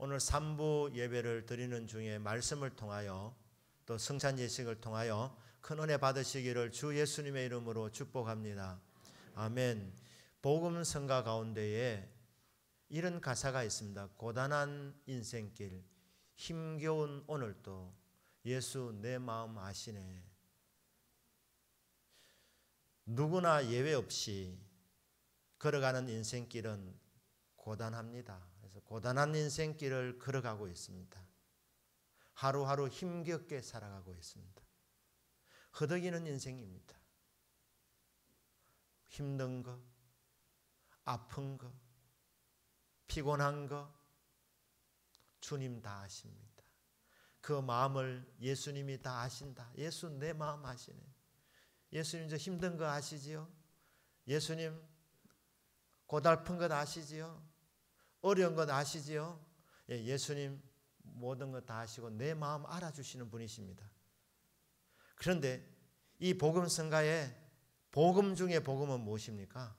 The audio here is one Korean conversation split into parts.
오늘 3부 예배를 드리는 중에 말씀을 통하여 또 성찬 예식을 통하여 큰 은혜 받으시기를 주 예수님의 이름으로 축복합니다. 아멘. 복음 성가 가운데에 이런 가사가 있습니다. 고단한 인생길 힘겨운 오늘도 예수 내 마음 아시네. 누구나 예외 없이 걸어가는 인생길은 고단합니다. 그래서 고단한 인생길을 걸어가고 있습니다. 하루하루 힘겹게 살아가고 있습니다. 허덕이는 인생입니다. 힘든 거, 아픈 거, 피곤한 거 주님 다 아십니다. 그 마음을 예수님이 다 아신다. 예수 내 마음 아시네. 예수님 저 힘든 거 아시지요? 예수님 고달픈 것 아시지요? 어려운 것 아시지요? 예수님 모든 것 다 아시고 내 마음 알아주시는 분이십니다. 그런데 이 복음 성가에 복음 중에 복음은 무엇입니까?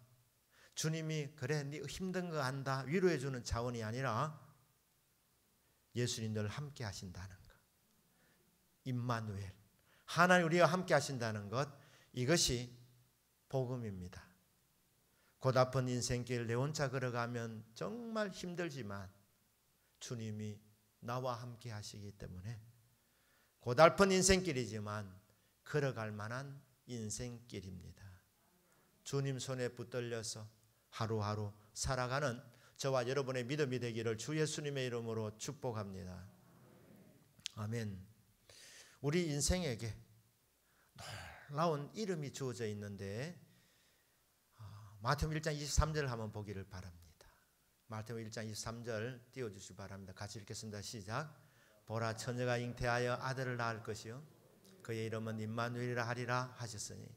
주님이 그래 네 힘든 거 안다 위로해 주는 차원이 아니라 예수님 늘 함께 하신다는 것. 임마누엘 하나님 우리와 함께 하신다는 것, 이것이 복음입니다. 고달픈 인생길 내 혼자 걸어가면 정말 힘들지만 주님이 나와 함께 하시기 때문에 고달픈 인생길이지만 걸어갈 만한 인생길입니다. 주님 손에 붙들려서 하루하루 살아가는 저와 여러분의 믿음이 되기를 주 예수님의 이름으로 축복합니다. 아멘. 우리 인생에게 놀라운 이름이 주어져 있는데 마태복음 1장 23절을 한번 보기를 바랍니다. 마태복음 1장 23절 띄워주시기 바랍니다. 같이 읽겠습니다. 시작. 보라 처녀가 잉태하여 아들을 낳을 것이요 그의 이름은 임마누엘이라 하리라 하셨으니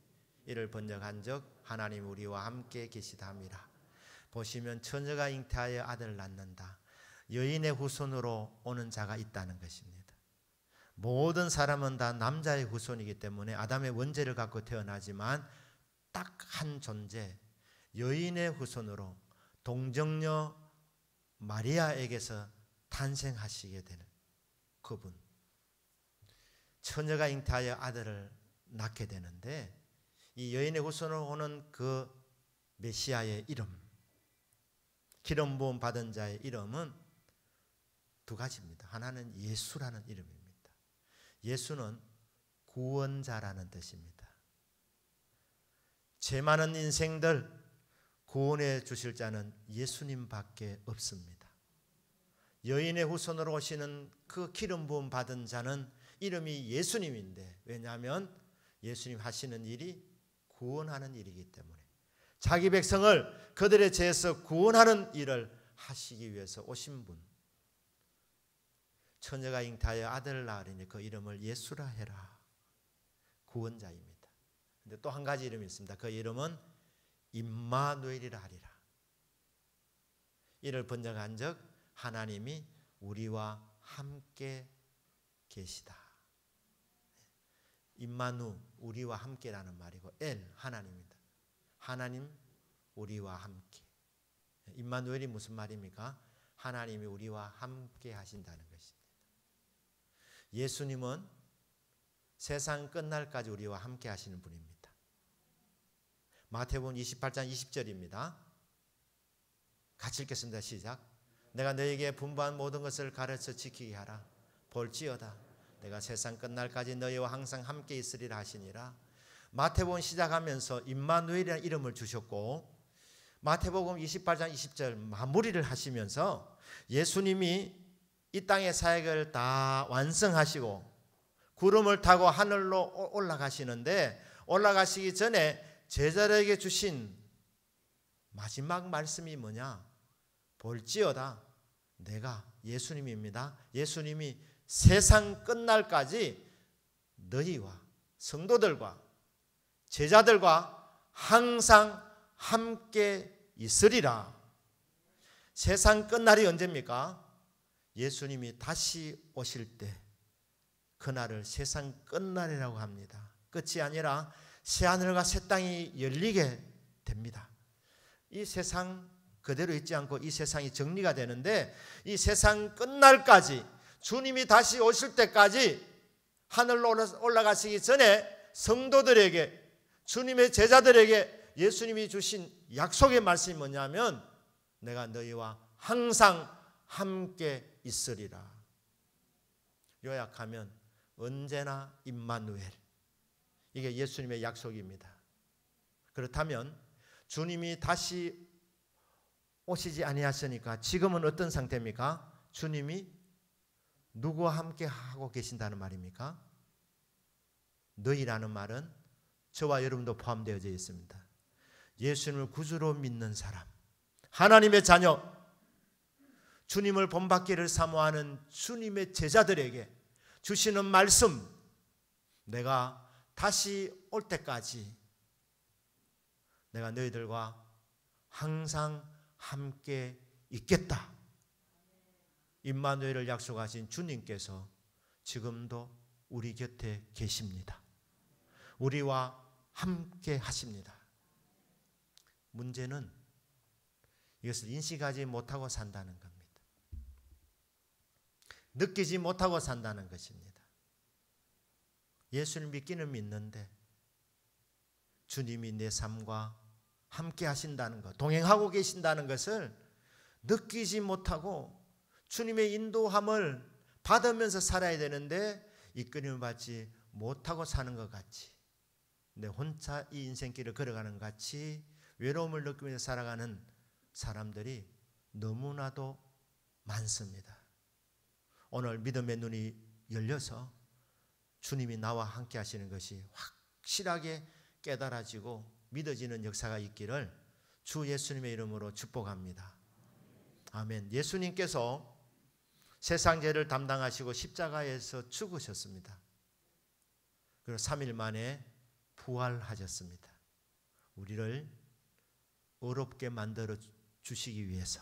이를 번역한즉 하나님 우리와 함께 계시다 함이라. 보시면 처녀가 잉태하여 아들을 낳는다. 여인의 후손으로 오는 자가 있다는 것입니다. 모든 사람은 다 남자의 후손이기 때문에 아담의 원죄를 갖고 태어나지만 딱 한 존재 여인의 후손으로 동정녀 마리아에게서 탄생하시게 되는 그분, 처녀가 잉태하여 아들을 낳게 되는데 이 여인의 후손으로 오는 그 메시아의 이름, 기름 부음 받은 자의 이름은 두 가지입니다. 하나는 예수라는 이름입니다. 예수는 구원자라는 뜻입니다. 죄 많은 인생들 구원해 주실 자는 예수님밖에 없습니다. 여인의 후손으로 오시는 그 기름 부음 받은 자는 이름이 예수님인데, 왜냐하면 예수님 하시는 일이 구원하는 일이기 때문에 자기 백성을 그들의 죄에서 구원하는 일을 하시기 위해서 오신 분. 처녀가 잉태하여 아들을 낳으리니 그 이름을 예수라 해라. 구원자입니다. 근데 또 한 가지 이름이 있습니다. 그 이름은 임마누엘이라 하리라. 이를 번역한즉 하나님이 우리와 함께 계시다. 임마누 우리와 함께라는 말이고 엘 하나님입니다. 하나님 우리와 함께. 임마누엘이 무슨 말입니까? 하나님이 우리와 함께 하신다는 것입니다. 예수님은 세상 끝날까지 우리와 함께 하시는 분입니다. 마태복음 28장 20절입니다. 같이 읽겠습니다. 시작. 내가 너에게 분부한 모든 것을 가르쳐 지키게 하라. 볼지어다 내가 세상 끝날까지 너희와 항상 함께 있으리라 하시니라. 마태복음 시작하면서 임마누엘이라는 이름을 주셨고 마태복음 28장 20절 마무리를 하시면서 예수님이 이 땅의 사역을 다 완성하시고 구름을 타고 하늘로 올라가시는데 올라가시기 전에 제자들에게 주신 마지막 말씀이 뭐냐? 볼지어다 내가 예수님입니다. 예수님이 세상 끝날까지 너희와 성도들과 제자들과 항상 함께 있으리라. 세상 끝날이 언제입니까? 예수님이 다시 오실 때 그날을 세상 끝날이라고 합니다. 끝이 아니라 새하늘과 새 땅이 열리게 됩니다. 이 세상 그대로 있지 않고 이 세상이 정리가 되는데, 이 세상 끝날까지, 주님이 다시 오실 때까지 하늘로 올라가시기 전에 성도들에게, 주님의 제자들에게 예수님이 주신 약속의 말씀이 뭐냐면, 내가 너희와 항상 함께 있으리라. 요약하면 언제나 임마누엘, 이게 예수님의 약속입니다. 그렇다면 주님이 다시 오시지 아니하시니까 지금은 어떤 상태입니까? 주님이 누구와 함께 하고 계신다는 말입니까? 너희라는 말은 저와 여러분도 포함되어져 있습니다. 예수님을 구주로 믿는 사람, 하나님의 자녀, 주님을 본받기를 사모하는 주님의 제자들에게 주시는 말씀, 내가 다시 올 때까지 내가 너희들과 항상 함께 있겠다. 임마누엘을 약속하신 주님께서 지금도 우리 곁에 계십니다. 우리와 함께 하십니다. 문제는 이것을 인식하지 못하고 산다는 겁니다. 느끼지 못하고 산다는 것입니다. 예수를 믿기는 믿는데 주님이 내 삶과 함께 하신다는 것, 동행하고 계신다는 것을 느끼지 못하고 주님의 인도함을 받으면서 살아야 되는데 이끌림을 받지 못하고 사는 것 같이, 내 혼자 이 인생길을 걸어가는 것 같이 외로움을 느끼면서 살아가는 사람들이 너무나도 많습니다. 오늘 믿음의 눈이 열려서 주님이 나와 함께 하시는 것이 확실하게 깨달아지고 믿어지는 역사가 있기를 주 예수님의 이름으로 축복합니다. 아멘. 예수님께서 세상 죄를 담당하시고 십자가에서 죽으셨습니다. 그리고 3일 만에 부활하셨습니다. 우리를 의롭게 만들어 주시기 위해서.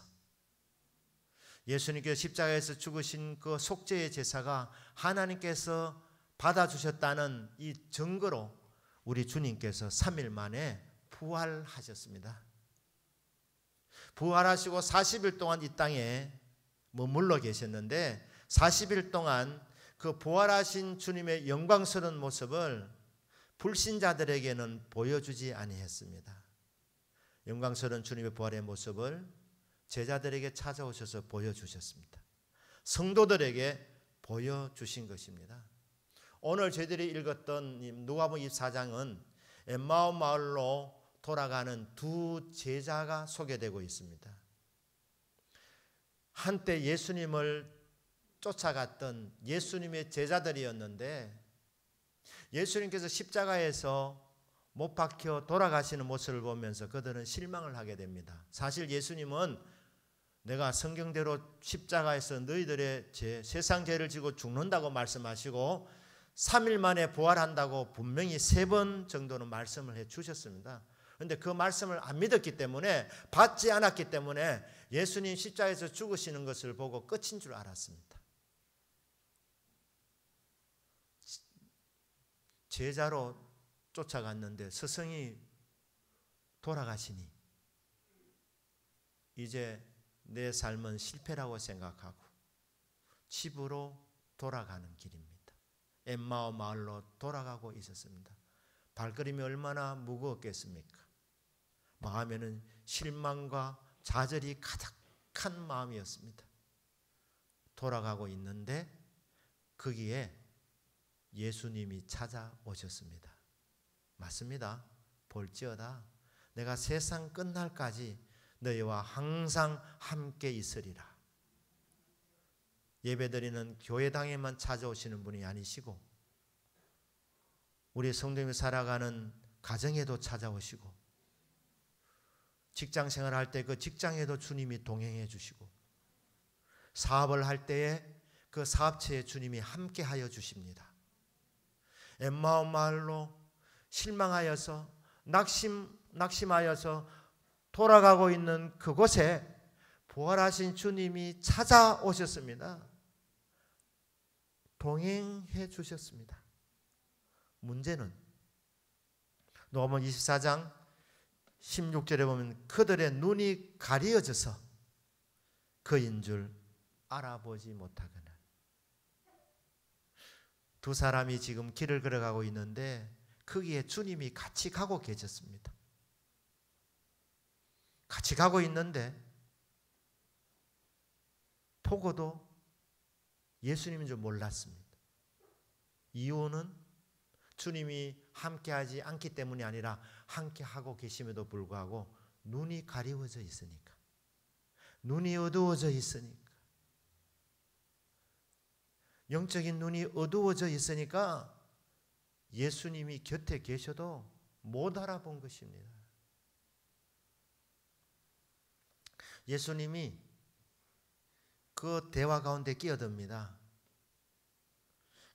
예수님께서 십자가에서 죽으신 그 속죄의 제사가 하나님께서 받아주셨다는 이 증거로 우리 주님께서 3일 만에 부활하셨습니다. 부활하시고 40일 동안 이 땅에 머물러 계셨는데 40일 동안 그 부활하신 주님의 영광스러운 모습을 불신자들에게는 보여주지 아니했습니다. 영광스러운 주님의 부활의 모습을 제자들에게 찾아오셔서 보여주셨습니다. 성도들에게 보여주신 것입니다. 오늘 저희들이 읽었던 누가복음 24장은 엠마오 마을로 돌아가는 두 제자가 소개되고 있습니다. 한때 예수님을 쫓아갔던 예수님의 제자들이었는데 예수님께서 십자가에서 못 박혀 돌아가시는 모습을 보면서 그들은 실망을 하게 됩니다. 사실 예수님은 내가 성경대로 십자가에서 너희들의 죄, 세상 죄를 지고 죽는다고 말씀하시고 3일 만에 부활한다고 분명히 3번 정도는 말씀을 해 주셨습니다. 그런데 그 말씀을 안 믿었기 때문에, 받지 않았기 때문에 예수님 십자가에서 죽으시는 것을 보고 끝인 줄 알았습니다. 제자로 쫓아갔는데 스승이 돌아가시니 이제 내 삶은 실패라고 생각하고 집으로 돌아가는 길입니다. 엠마오 마을로 돌아가고 있었습니다. 발걸음이 얼마나 무거웠겠습니까? 마음에는 실망과 좌절이 가득한 마음이었습니다. 돌아가고 있는데 거기에 예수님이 찾아오셨습니다. 맞습니다. 볼지어다 내가 세상 끝날까지 너희와 항상 함께 있으리라. 예배드리는 교회당에만 찾아오시는 분이 아니시고 우리 성도님이 살아가는 가정에도 찾아오시고 직장생활 할 때 그 직장에도 주님이 동행해 주시고 사업을 할 때에 그 사업체에 주님이 함께하여 주십니다. 엠마오 마을로 실망하여서 낙심하여서 돌아가고 있는 그곳에 부활하신 주님이 찾아오셨습니다. 동행해 주셨습니다. 문제는 누가복음 24장 16절에 보면 그들의 눈이 가려져서 그인 줄 알아보지 못하거나. 두 사람이 지금 길을 걸어가고 있는데 거기에 주님이 같이 가고 계셨습니다. 같이 가고 있는데 보고도 예수님인 줄 몰랐습니다. 이유는 주님이 함께하지 않기 때문이 아니라 함께하고 계심에도 불구하고 눈이 가리워져 있으니까, 눈이 어두워져 있으니까, 영적인 눈이 어두워져 있으니까 예수님이 곁에 계셔도 못 알아본 것입니다. 예수님이 그 대화 가운데 끼어듭니다.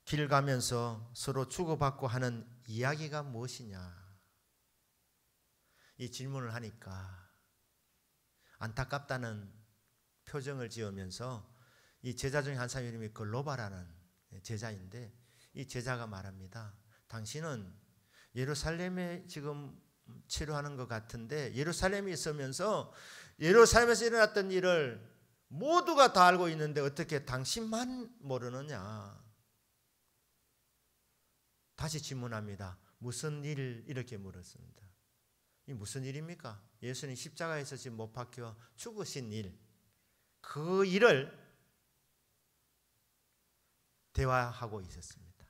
길 가면서 서로 주고받고 하는 이야기가 무엇이냐, 이 질문을 하니까 안타깝다는 표정을 지으면서 이 제자 중에 한 사람 이름이 글로바라는 제자인데, 이 제자가 말합니다. 당신은 예루살렘에 지금 치료하는 것 같은데 예루살렘에 있으면서 예루살렘에서 일어났던 일을 모두가 다 알고 있는데 어떻게 당신만 모르느냐. 다시 질문합니다. 무슨 일? 이렇게 물었습니다. 이 무슨 일입니까? 예수님 십자가에서 지금 못 박혀 죽으신 일, 그 일을 대화하고 있었습니다.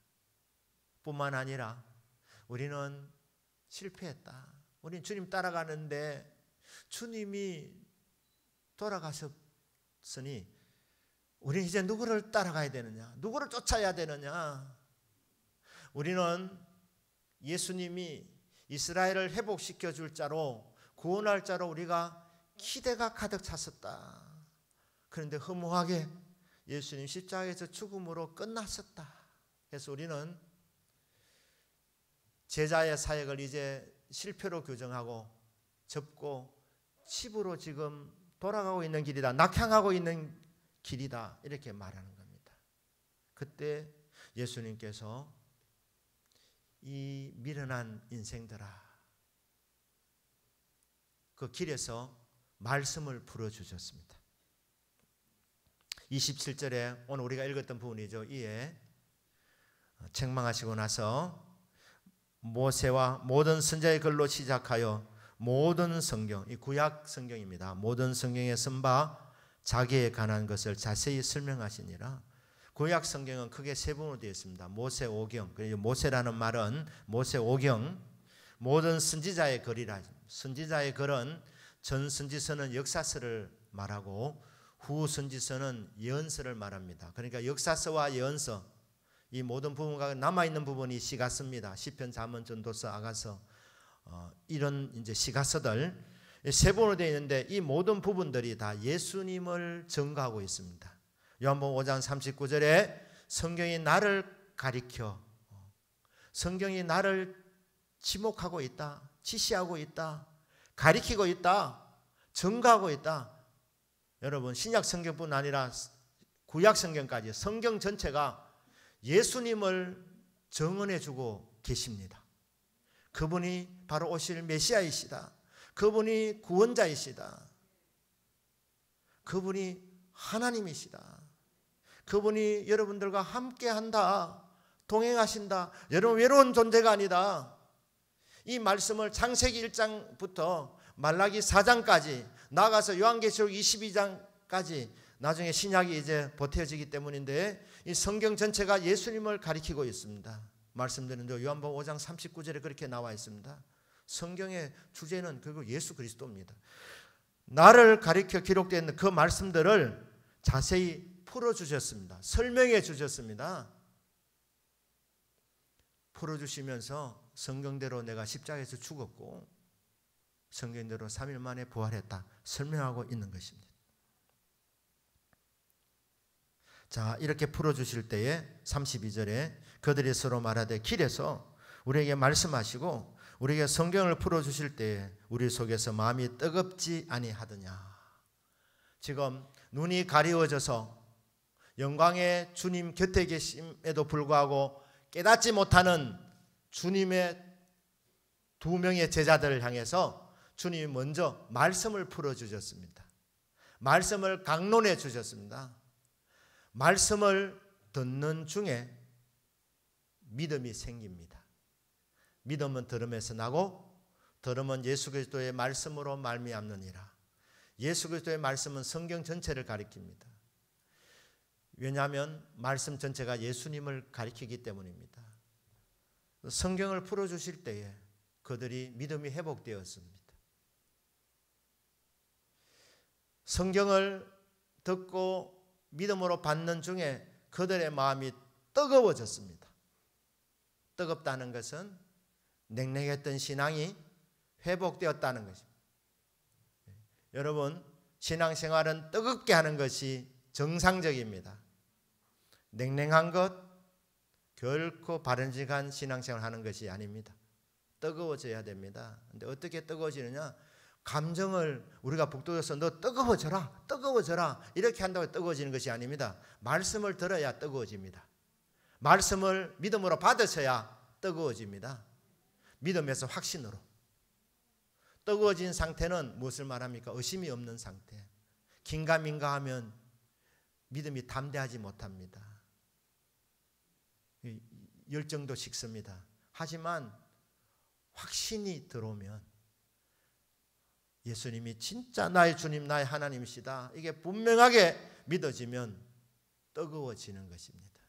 뿐만 아니라 우리는 실패했다. 우리는 주님 따라가는데 주님이 돌아가셨으니 우리는 이제 누구를 따라가야 되느냐, 누구를 쫓아야 되느냐. 우리는 예수님이 이스라엘을 회복시켜 줄 자로, 구원할 자로 우리가 기대가 가득 찼었다. 그런데 허무하게 예수님 십자가에서 죽음으로 끝났었다. 그래서 우리는 제자의 사역을 이제 실패로 규정하고 접고 집으로 지금 돌아가고 있는 길이다, 낙향하고 있는 길이다, 이렇게 말하는 겁니다. 그때 예수님께서 이 미련한 인생들아, 그 길에서 말씀을 풀어주셨습니다. 27절에 오늘 우리가 읽었던 부분이죠. 이에 책망하시고 나서 모세와 모든 선지자의 글로 시작하여 모든 성경, 이 구약 성경입니다. 모든 성경에 쓴 바 자기에 관한 것을 자세히 설명하시니라. 구약 성경은 크게 세 부분으로 되어 있습니다. 모세 오경, 그리고 모세라는 말은 모세 오경, 모든 선지자의 글이라. 선지자의 글은 전 선지서는 역사서를 말하고 후 선지서는 예언서를 말합니다. 그러니까 역사서와 예언서, 이 모든 부분과 남아있는 부분이 시가서입니다. 시편, 잠언, 전도서, 아가서, 이런 이제 시가서들 세 부분으로 되어 있는데 이 모든 부분들이 다 예수님을 증거하고 있습니다. 요한복음 5장 39절에 성경이 나를 가리켜, 성경이 나를 지목하고 있다, 지시하고 있다, 가리키고 있다, 증거하고 있다. 여러분, 신약 성경뿐 아니라 구약 성경까지 성경 전체가 예수님을 증언해 주고 계십니다. 그분이 바로 오실 메시아이시다. 그분이 구원자이시다. 그분이 하나님이시다. 그분이 여러분들과 함께한다, 동행하신다. 여러분 외로운 존재가 아니다. 이 말씀을 창세기 1장부터 말라기 4장까지 나아가서 요한계시록 22장까지 나중에 신약이 이제 보태어지기 때문인데 이 성경 전체가 예수님을 가리키고 있습니다. 말씀드린 대로 요한복음 5장 39절에 그렇게 나와 있습니다. 성경의 주제는 결국 예수 그리스도입니다. 나를 가리켜 기록되어 있는 그 말씀들을 자세히 풀어주셨습니다. 설명해 주셨습니다. 풀어주시면서 성경대로 내가 십자가에서 죽었고 성경대로 3일 만에 부활했다 설명하고 있는 것입니다. 자, 이렇게 풀어주실 때에 32절에 그들이 서로 말하되 길에서 우리에게 말씀하시고 우리에게 성경을 풀어주실 때에 우리 속에서 마음이 뜨겁지 아니하더냐. 지금 눈이 가리워져서 영광의 주님 곁에 계심에도 불구하고 깨닫지 못하는 주님의 두 명의 제자들을 향해서 주님이 먼저 말씀을 풀어주셨습니다. 말씀을 강론해 주셨습니다. 말씀을 듣는 중에 믿음이 생깁니다. 믿음은 들음에서 나고 들음은 예수 그리스도의 말씀으로 말미암느니라. 예수 그리스도의 말씀은 성경 전체를 가리킵니다. 왜냐하면 말씀 전체가 예수님을 가리키기 때문입니다. 성경을 풀어주실 때에 그들이 믿음이 회복되었습니다. 성경을 듣고 믿음으로 받는 중에 그들의 마음이 뜨거워졌습니다. 뜨겁다는 것은 냉랭했던 신앙이 회복되었다는 것입니다. 여러분, 신앙생활은 뜨겁게 하는 것이 정상적입니다. 냉랭한 것 결코 바람직한 신앙생활 하는 것이 아닙니다. 뜨거워져야 됩니다. 근데 어떻게 뜨거워지느냐? 감정을 우리가 북돋아서 너 뜨거워져라, 뜨거워져라 이렇게 한다고 뜨거워지는 것이 아닙니다. 말씀을 들어야 뜨거워집니다. 말씀을 믿음으로 받으셔야 뜨거워집니다. 믿음에서 확신으로. 뜨거워진 상태는 무엇을 말합니까? 의심이 없는 상태. 긴가민가하면 믿음이 담대하지 못합니다. 열정도 식습니다. 하지만 확신이 들어오면 예수님이 진짜 나의 주님, 나의 하나님이시다, 이게 분명하게 믿어지면 뜨거워지는 것입니다.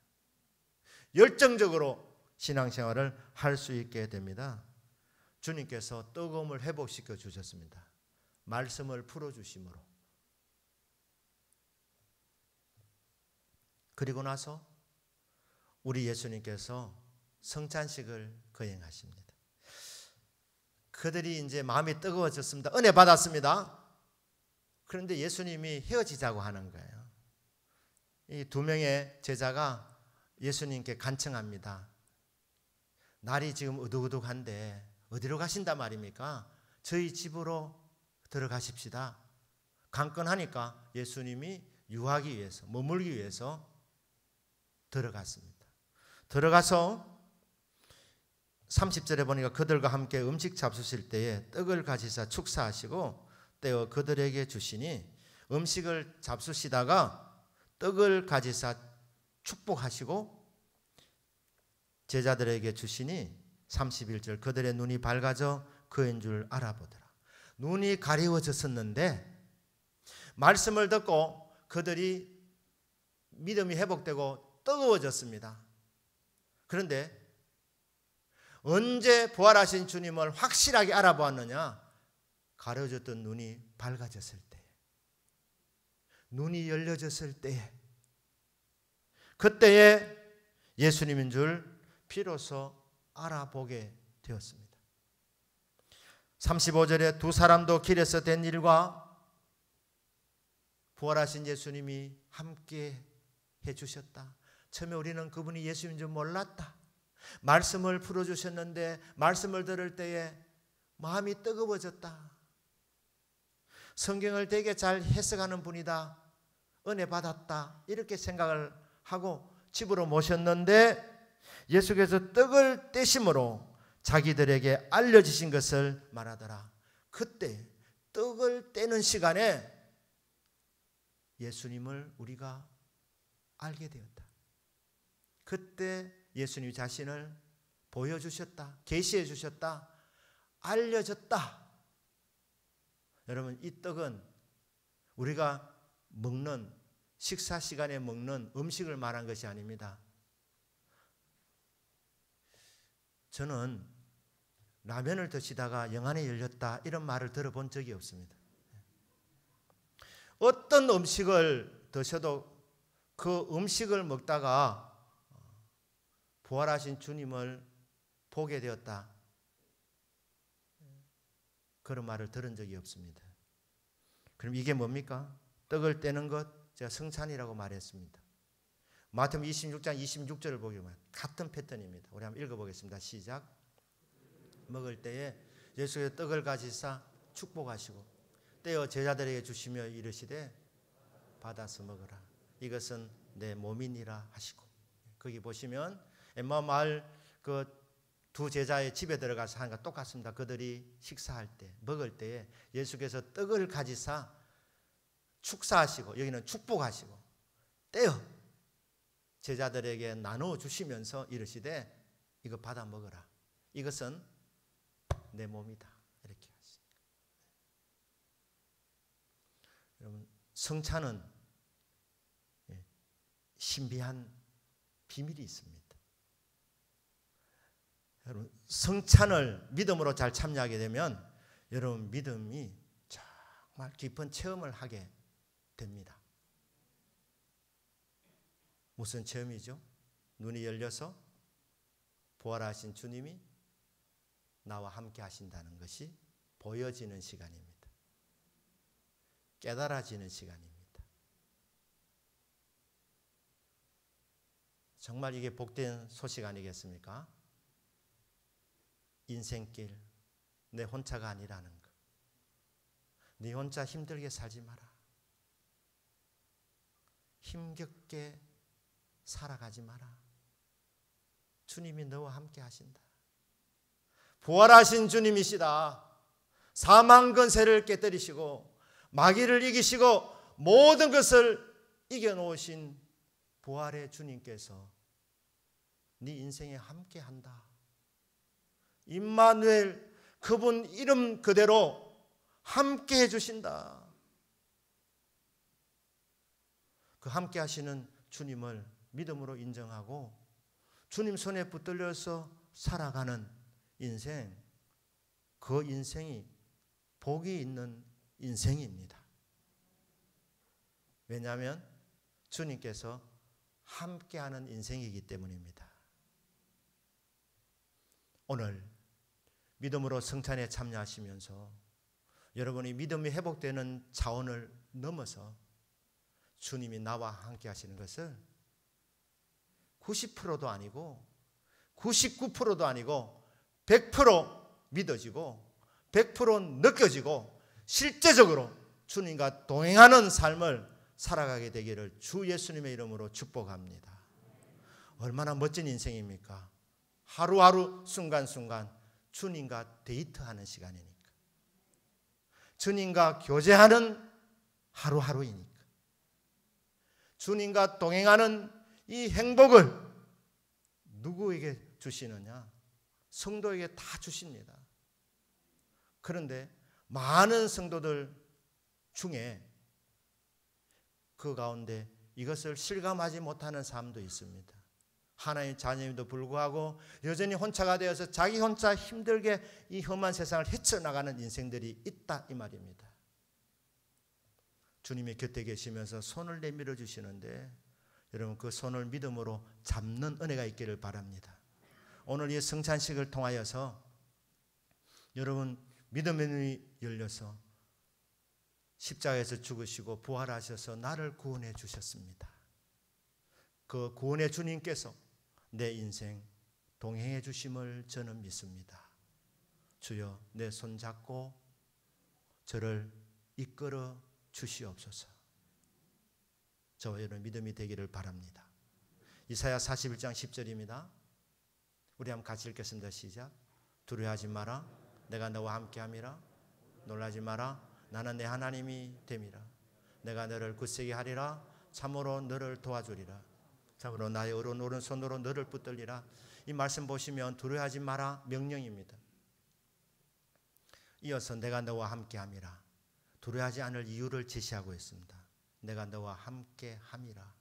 열정적으로 신앙생활을 할 수 있게 됩니다. 주님께서 뜨거움을 회복시켜 주셨습니다. 말씀을 풀어주심으로. 그리고 나서 우리 예수님께서 성찬식을 거행하십니다. 그들이 이제 마음이 뜨거워졌습니다. 은혜 받았습니다. 그런데 예수님이 헤어지자고 하는 거예요. 이 두 명의 제자가 예수님께 간청합니다. 날이 지금 어둑어둑한데 어디로 가신단 말입니까? 저희 집으로 들어가십시다. 강건하니까 예수님이 유하기 위해서, 머물기 위해서 들어갔습니다. 들어가서 30절에 보니까 그들과 함께 음식 잡수실 때에 떡을 가지사 축사하시고 떼어 그들에게 주시니, 음식을 잡수시다가 떡을 가지사 축복하시고 제자들에게 주시니 31절 그들의 눈이 밝아져 그인 줄 알아보더라. 눈이 가리워졌었는데 말씀을 듣고 그들이 믿음이 회복되고 뜨거워졌습니다. 그런데 언제 부활하신 주님을 확실하게 알아보았느냐? 가려졌던 눈이 밝아졌을 때, 눈이 열려졌을 때에, 그때에 예수님인 줄 비로소 알아보게 되었습니다. 35절에 두 사람도 길에서 된 일과 부활하신 예수님이 함께 해주셨다. 처음에 우리는 그분이 예수님인 줄 몰랐다. 말씀을 풀어주셨는데 말씀을 들을 때에 마음이 뜨거워졌다. 성경을 되게 잘 해석하는 분이다, 은혜 받았다, 이렇게 생각을 하고 집으로 모셨는데 예수께서 떡을 떼심으로 자기들에게 알려주신 것을 말하더라. 그때 떡을 떼는 시간에 예수님을 우리가 알게 되었다. 그때 예수님 자신을 보여주셨다, 계시해 주셨다, 알려졌다. 여러분, 이 떡은 우리가 먹는 식사 시간에 먹는 음식을 말한 것이 아닙니다. 저는 라면을 드시다가 영안이 열렸다 이런 말을 들어본 적이 없습니다. 어떤 음식을 드셔도 그 음식을 먹다가 부활하신 주님을 보게 되었다, 그런 말을 들은 적이 없습니다. 그럼 이게 뭡니까? 떡을 떼는 것, 제가 성찬이라고 말했습니다. 마태복음 26장 26절을 보기만 같은 패턴입니다. 우리 한번 읽어보겠습니다. 시작. 먹을 때에 예수께서 떡을 가지사 축복하시고 떼어 제자들에게 주시며 이르시되 받아서 먹으라. 이것은 내 몸이니라 하시고. 거기 보시면 엠마오 마을 그 두 제자의 집에 들어가서 하는 것 똑같습니다. 그들이 식사할 때, 먹을 때에 예수께서 떡을 가지사 축사하시고, 여기는 축복하시고 떼어 제자들에게 나누어 주시면서 이르시되 이거 받아 먹어라. 이것은 내 몸이다. 이렇게 하십니다. 여러분, 성찬은 신비한 비밀이 있습니다. 여러분, 성찬을 믿음으로 잘 참여하게 되면 여러분 믿음이 정말 깊은 체험을 하게 됩니다. 무슨 체험이죠? 눈이 열려서 부활하신 주님이 나와 함께 하신다는 것이 보여지는 시간입니다. 깨달아지는 시간입니다. 정말 이게 복된 소식 아니겠습니까? 인생길 내 혼자가 아니라는 것. 네 혼자 힘들게 살지 마라. 힘겹게 살아가지 마라. 주님이 너와 함께 하신다. 부활하신 주님이시다. 사망 권세를 깨뜨리시고 마귀를 이기시고 모든 것을 이겨놓으신 부활의 주님께서 네 인생에 함께 한다. 임마누엘, 그분 이름 그대로 함께 해주신다. 그 함께 하시는 주님을 믿음으로 인정하고 주님 손에 붙들려서 살아가는 인생, 그 인생이 복이 있는 인생입니다. 왜냐하면 주님께서 함께하는 인생이기 때문입니다. 오늘 믿음으로 성찬에 참여하시면서 여러분이 믿음이 회복되는 차원을 넘어서 주님이 나와 함께 하시는 것을 90%도 아니고 99%도 아니고 100% 믿어지고 100% 느껴지고 실제적으로 주님과 동행하는 삶을 살아가게 되기를 주 예수님의 이름으로 축복합니다. 얼마나 멋진 인생입니까? 하루하루 순간순간 주님과 데이트하는 시간이니까, 주님과 교제하는 하루하루이니까, 주님과 동행하는 이 행복을 누구에게 주시느냐? 성도에게 다 주십니다. 그런데 많은 성도들 중에 그 가운데 이것을 실감하지 못하는 사람도 있습니다. 하나님 자녀임에도 불구하고 여전히 혼자가 되어서 자기 혼자 힘들게 이 험한 세상을 헤쳐나가는 인생들이 있다 이 말입니다. 주님이 곁에 계시면서 손을 내밀어 주시는데 여러분 그 손을 믿음으로 잡는 은혜가 있기를 바랍니다. 오늘 이 성찬식을 통하여서 여러분 믿음의 눈이 열려서 십자가에서 죽으시고 부활하셔서 나를 구원해 주셨습니다. 그 구원의 주님께서 내 인생 동행해 주심을 저는 믿습니다. 주여 내 손 잡고 저를 이끌어 주시옵소서. 저와 여러분 믿음이 되기를 바랍니다. 이사야 41장 10절입니다. 우리 한번 같이 읽겠습니다. 시작. 두려워하지 마라. 내가 너와 함께함이라. 놀라지 마라. 나는 내 하나님이 됨이라. 내가 너를 굳세게 하리라. 참으로 너를 도와주리라. 참으로 나의 오른손으로 너를 붙들리라. 이 말씀 보시면 두려워하지 마라 명령입니다. 이어서 내가 너와 함께함이라. 두려워하지 않을 이유를 제시하고 있습니다. 내가 너와 함께함이라.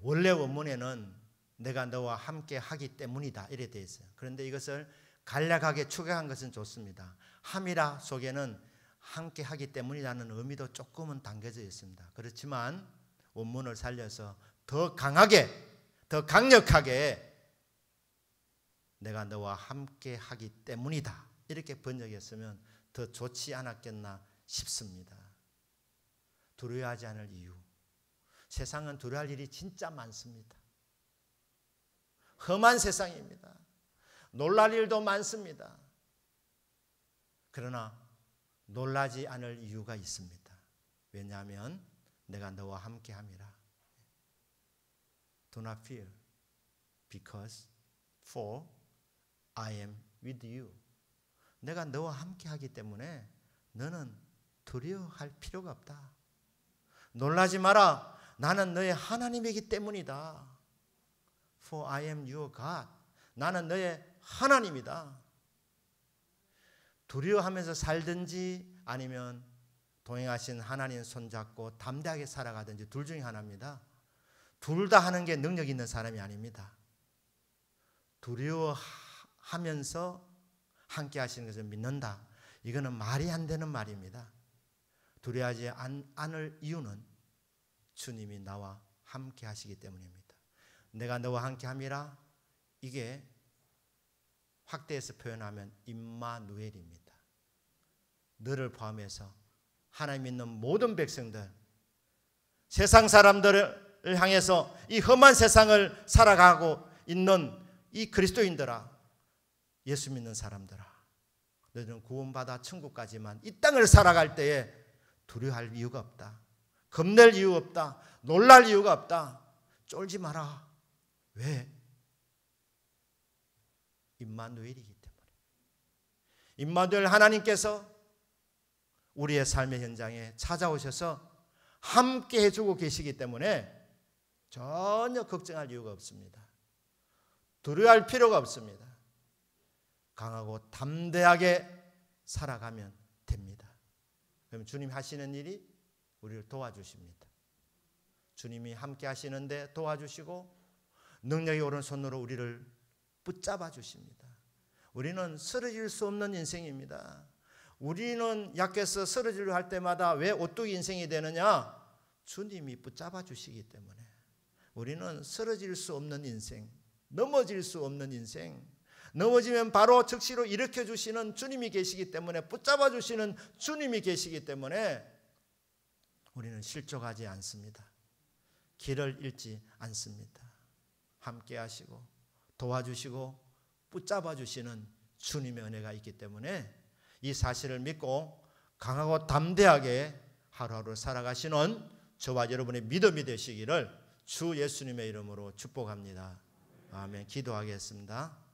원래 원문에는 내가 너와 함께하기 때문이다 이래 되어 있어요. 그런데 이것을 간략하게 추가한 것은 좋습니다. 함이라 속에는 함께하기 때문이라는 의미도 조금은 담겨져 있습니다. 그렇지만 원문을 살려서 더 강하게, 더 강력하게 내가 너와 함께하기 때문이다 이렇게 번역했으면 더 좋지 않았겠나 싶습니다. 두려워하지 않을 이유. 세상은 두려워할 일이 진짜 많습니다. 험한 세상입니다. 놀랄 일도 많습니다. 그러나 놀라지 않을 이유가 있습니다. 왜냐하면 내가 너와 함께함이라. Do not fear, because for I am with you. 내가 너와 함께 하기 때문에 너는 두려워할 필요가 없다. 놀라지 마라. 나는 너의 하나님이기 때문이다. For I am your God. 나는 너의 하나님이다. 두려워하면서 살든지 아니면 동행하신 하나님 손잡고 담대하게 살아가든지 둘 중에 하나입니다. 둘 다 하는 게 능력 있는 사람이 아닙니다. 두려워하면서 함께 하시는 것을 믿는다. 이거는 말이 안 되는 말입니다. 두려워하지 않을 이유는 주님이 나와 함께 하시기 때문입니다. 내가 너와 함께 함이라. 이게 확대해서 표현하면 임마누엘입니다. 너를 포함해서 하나님 믿는 모든 백성들, 세상 사람들을 향해서 이 험한 세상을 살아가고 있는 이 그리스도인들아, 예수 믿는 사람들아, 너희는 구원받아 천국까지만 이 땅을 살아갈 때에 두려워할 이유가 없다. 겁낼 이유 없다. 놀랄 이유가 없다. 쫄지 마라. 왜? 임마누엘이기 때문에. 임마누엘 하나님께서 우리의 삶의 현장에 찾아오셔서 함께 해주고 계시기 때문에 전혀 걱정할 이유가 없습니다. 두려워할 필요가 없습니다. 강하고 담대하게 살아가면 됩니다. 그럼 주님 하시는 일이 우리를 도와주십니다. 주님이 함께 하시는데 도와주시고 능력이 오른손으로 우리를 붙잡아 주십니다. 우리는 쓰러질 수 없는 인생입니다. 우리는 약해서 쓰러지려 할 때마다 왜 오뚜기 인생이 되느냐? 주님이 붙잡아 주시기 때문에. 우리는 쓰러질 수 없는 인생, 넘어질 수 없는 인생, 넘어지면 바로 즉시로 일으켜 주시는 주님이 계시기 때문에, 붙잡아 주시는 주님이 계시기 때문에 우리는 실족하지 않습니다. 길을 잃지 않습니다. 함께 하시고 도와주시고 붙잡아 주시는 주님의 은혜가 있기 때문에 이 사실을 믿고 강하고 담대하게 하루하루 살아가시는 저와 여러분의 믿음이 되시기를 주 예수님의 이름으로 축복합니다. 아멘. 기도하겠습니다.